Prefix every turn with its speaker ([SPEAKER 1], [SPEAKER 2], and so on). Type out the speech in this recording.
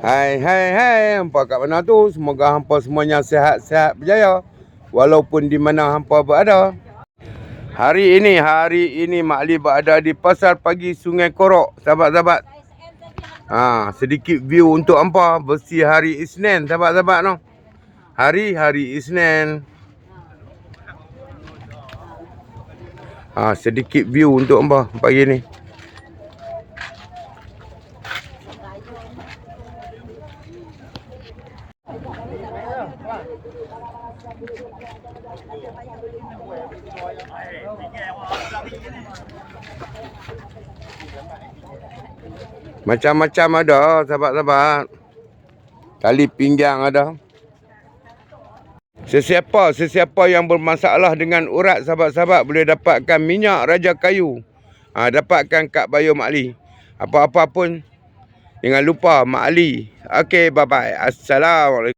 [SPEAKER 1] Hai, hampa kat mana tu? Semoga hampa semuanya sihat-sihat berjaya walaupun di mana hampa berada. Hari ini Mak Ali berada di Pasar Pagi Sungai Korok, sahabat-sahabat. Sedikit view untuk hampa bersih hari Isnin, sahabat-sahabat no. Hari Isnin. Sedikit view untuk hampa pagi ni. Macam-macam ada, sahabat-sahabat. Tali pinggang ada. Sesiapa yang bermasalah dengan urat, sahabat-sahabat, boleh dapatkan minyak Raja Kayu. Dapatkan kat Bayu Mak Ali. Apa-apa pun, jangan lupa Mak Ali. Okey, bye-bye. Assalamualaikum.